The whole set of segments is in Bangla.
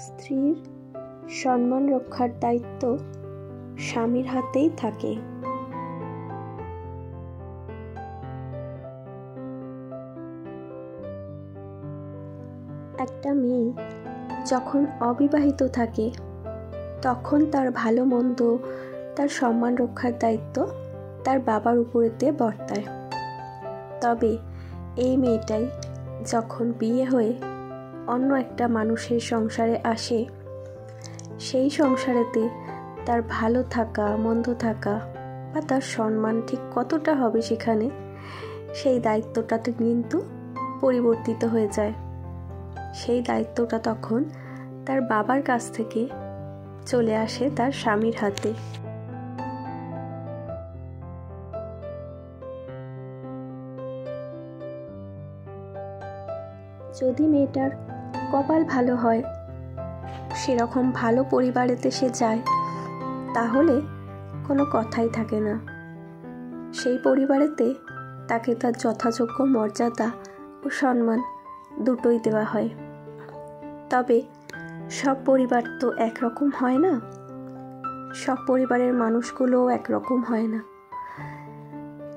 স্ত্রীর সম্মান রক্ষার দায়িত্ব স্বামীর হাতেই থাকে। একটা মেয়ে যখন অবিবাহিত থাকে তখন তার ভালো মন্দ, তার সম্মান রক্ষার দায়িত্ব তার বাবার উপরেতে বর্তায়। তবে এই মেয়েটাই যখন বিয়ে হয়ে অন্য একটা মানুষের সংসারে আসে, সেই সংসারেতে তার ভালো থাকা, মন্দ থাকা বা তার সম্মান ঠিক কতটা হবে সেখানে, সেই দায়িত্বটা কিন্তু পরিবর্তিত হয়ে যায়। সেই দায়িত্বটা তখন তার বাবার কাছ থেকে চলে আসে তার স্বামীর হাতে। যদি মেয়েটার কপাল ভালো হয়, সেরকম ভালো পরিবারেতে সে যায়, তাহলে কোনো কথাই থাকে না। সেই পরিবারেতে তাকে তার যথাযোগ্য মর্যাদা ও সম্মান দুটোই দেওয়া হয়। তবে সব পরিবার তো একরকম হয় না, সব পরিবারের মানুষগুলোও একরকম হয় না।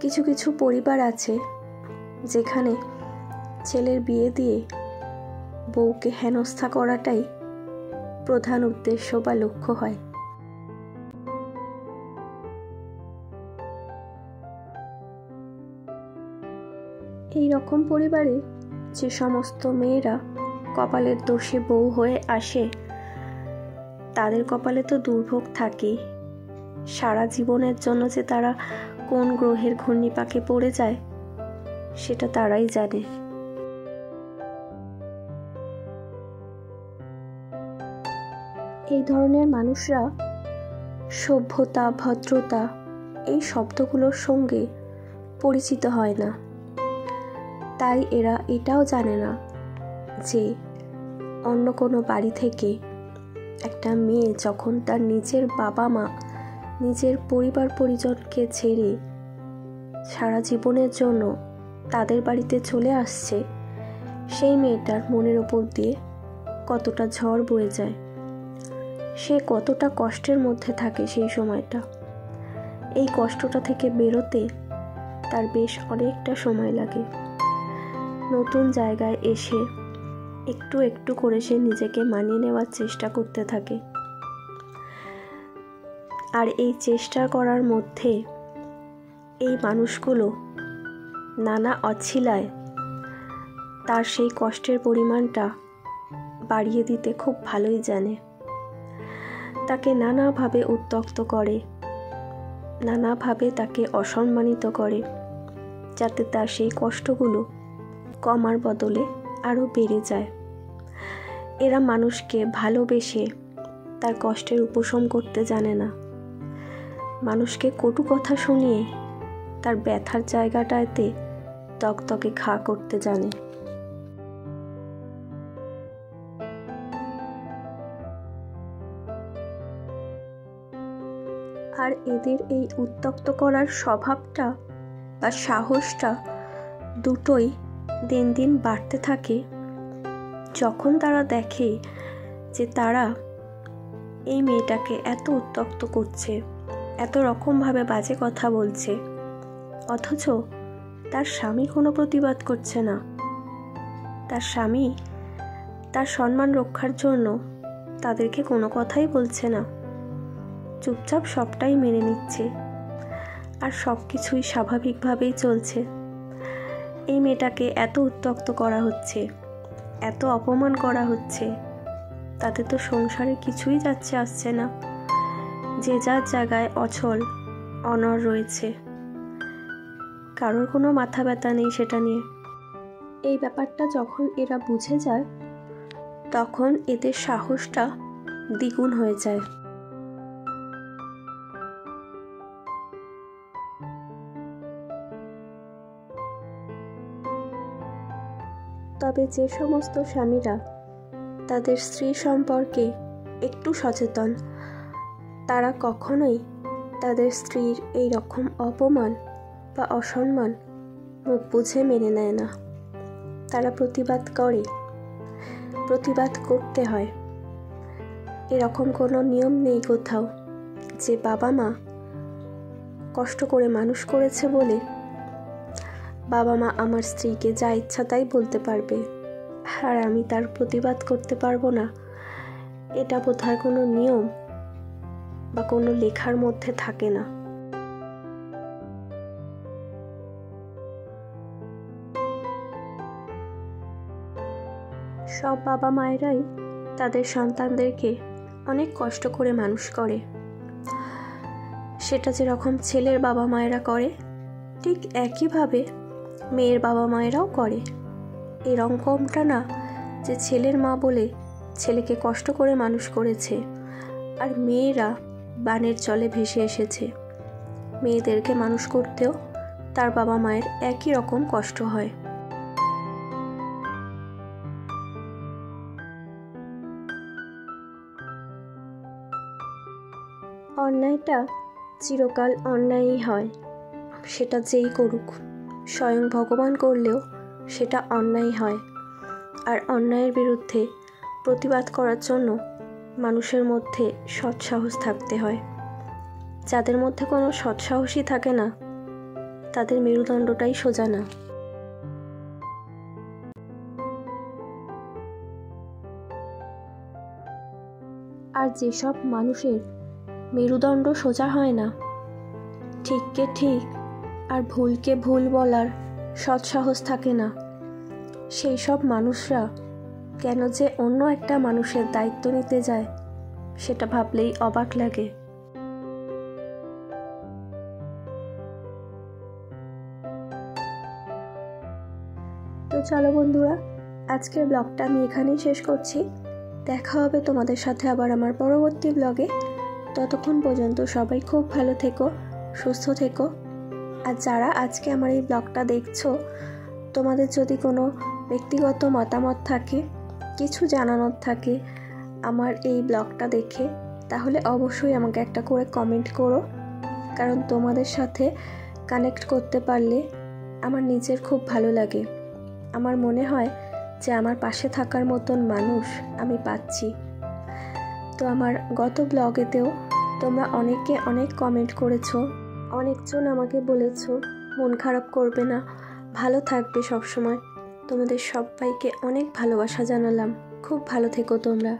কিছু কিছু পরিবার আছে যেখানে ছেলের বিয়ে দিয়ে বউকে হেনস্থা করাটাই প্রধান উদ্দেশ্য বা লক্ষ্য হয়। এই রকম পরিবারে যে সমস্ত মেয়েরা কপালের দোষে বউ হয়ে আসে, তাদের কপালে তো দুর্ভোগ থাকেই। সারা জীবনের জন্য যে তারা কোন গ্রহের ঘূর্ণিপাকে পড়ে যায়, সেটা তারাই জানে। এই ধরনের মানুষরা সভ্যতা, ভদ্রতা এই শব্দগুলোর সঙ্গে পরিচিত হয় না। তাই এরা এটাও জানে না যে অন্য কোনো বাড়ি থেকে একটা মেয়ে যখন তার নিজের বাবা মা, নিজের পরিবার পরিজনকে ছেড়ে সারা জীবনের জন্য তাদের বাড়িতে চলে আসছে, সেই মেয়েটার মনের ওপর দিয়ে কতটা ঝড় বয়ে যায়, সে কতটা কষ্টের মধ্যে থাকে সেই সময়টা। এই কষ্টটা থেকে বেরোতে তার বেশ অনেকটা সময় লাগে। নতুন জায়গায় এসে একটু একটু করে সে নিজেকে মানিয়ে নেওয়ার চেষ্টা করতে থাকে। আর এই চেষ্টা করার মধ্যে এই মানুষগুলো নানা অছিলায় তার সেই কষ্টের পরিমাণটা বাড়িয়ে দিতে খুব ভালোই জানে। তাকে নানাভাবে উত্ত্যক্ত করে, নানাভাবে তাকে অসম্মানিত করে, যাতে তার সেই কষ্টগুলো কমার বদলে আরও বেড়ে যায়। এরা মানুষকে ভালোবেসে তার কষ্টের উপশম করতে জানে না। মানুষকে কটু কথা শুনিয়ে তার ব্যথার জায়গাটাতে তকতকে ঘা করতে জানে। আর এদের এই উত্ত্যক্ত করার স্বভাবটা বা সাহসটা দুটোই দিন দিন বাড়তে থাকে যখন তারা দেখে যে তারা এই মেয়েটাকে এত উত্ত্যক্ত করছে, এত রকমভাবে বাজে কথা বলছে, অথচ তার স্বামী কোনো প্রতিবাদ করছে না। তার স্বামী তার সম্মান রক্ষার জন্য তাদেরকে কোনো কথাই বলছে না, চুপচাপ সবটাই মেনে নিচ্ছে, আর সব কিছুই স্বাভাবিকভাবেই চলছে। এই মেয়েটাকে এত উত্ত্যক্ত করা হচ্ছে, এত অপমান করা হচ্ছে, তাতে তো সংসারে কিছুই যাচ্ছে আসছে না। যে যার জায়গায় অচল অনড় রয়েছে, কারোর কোনো মাথা ব্যথা নেই সেটা নিয়ে। এই ব্যাপারটা যখন এরা বুঝে যায়, তখন এদের সাহসটা দ্বিগুণ হয়ে যায়। তবে যে সমস্ত স্বামীরা তাদের স্ত্রী সম্পর্কে একটু সচেতন, তারা কখনোই তাদের স্ত্রীর এই রকম অপমান বা অসম্মান মুখ বুঝে মেনে নেয় না। তারা প্রতিবাদ করে, প্রতিবাদ করতে হয়, এরকম কোনো নিয়ম নেই কোথাও যে বাবা মা কষ্ট করে মানুষ করেছে বলে বাবা মা আমার স্ত্রীকে যা ইচ্ছা তাই বলতে পারবে আর আমি তার প্রতিবাদ করতে পারবো না। এটা বোধহয় কোনো নিয়ম বা কোনো লেখার মধ্যে থাকে না। সব বাবা মায়েরাই তাদের সন্তানদেরকে অনেক কষ্ট করে মানুষ করে। সেটা যেরকম ছেলের বাবা মায়েরা করে ঠিক একইভাবে মেয়ের বাবা মায়েরাও করে। এরকমটা না যে ছেলের মা বলে ছেলেকে কষ্ট করে মানুষ করেছে আর মেয়েরা বানের জলে ভেসে এসেছে। মেয়েদেরকে মানুষ করতেও তার বাবা মায়ের একই রকম কষ্ট হয়। অন্যায়টা চিরকাল অন্যায়ই হয়, সেটা যেই করুক। স্বয়ং ভগবান করলেও সেটা অন্যায় হয়। আর অন্যায়ের বিরুদ্ধে প্রতিবাদ করার জন্য মানুষের মধ্যে সৎসাহস থাকতে হয়। যাদের মধ্যে কোনো সৎসাহসই থাকে না তাদের মেরুদণ্ডটাই সোজা না। আর যেসব মানুষের মেরুদণ্ড সোজা হয় না, ঠিককে ঠিক আর ভুলকে ভুল বলার সৎসাহস থাকে না, সেই সব মানুষরা কেন যে অন্য একটা মানুষের দায়িত্ব নিতে যায় সেটা ভাবলেই অবাক লাগে। তো চলো বন্ধুরা, আজকের ব্লগটা আমি এখানেই শেষ করছি। দেখা হবে তোমাদের সাথে আবার আমার পরবর্তী ব্লগে। ততক্ষণ পর্যন্ত সবাই খুব ভালো থেকো, সুস্থ থেকো। আর যারা আজকে আমার এই ব্লগটা দেখছো, তোমাদের যদি কোনো ব্যক্তিগত মতামত থাকে, কিছু জানানোর থাকে আমার এই ব্লগটা দেখে, তাহলে অবশ্যই আমাকে একটা করে কমেন্ট করো। কারণ তোমাদের সাথে কানেক্ট করতে পারলে আমার নিজের খুব ভালো লাগে। আমার মনে হয় যে আমার পাশে থাকার মতন মানুষ আমি পাচ্ছি। তো আমার গত ব্লগেতেও তোমরা অনেকে অনেক কমেন্ট করেছো, অনেকজন আমাকে বলেছো মন খারাপ করবে না, ভালো থাকবে সবসময়। তোমাদের সবাইকে অনেক ভালোবাসা জানালাম। খুব ভালো থেকো তোমরা।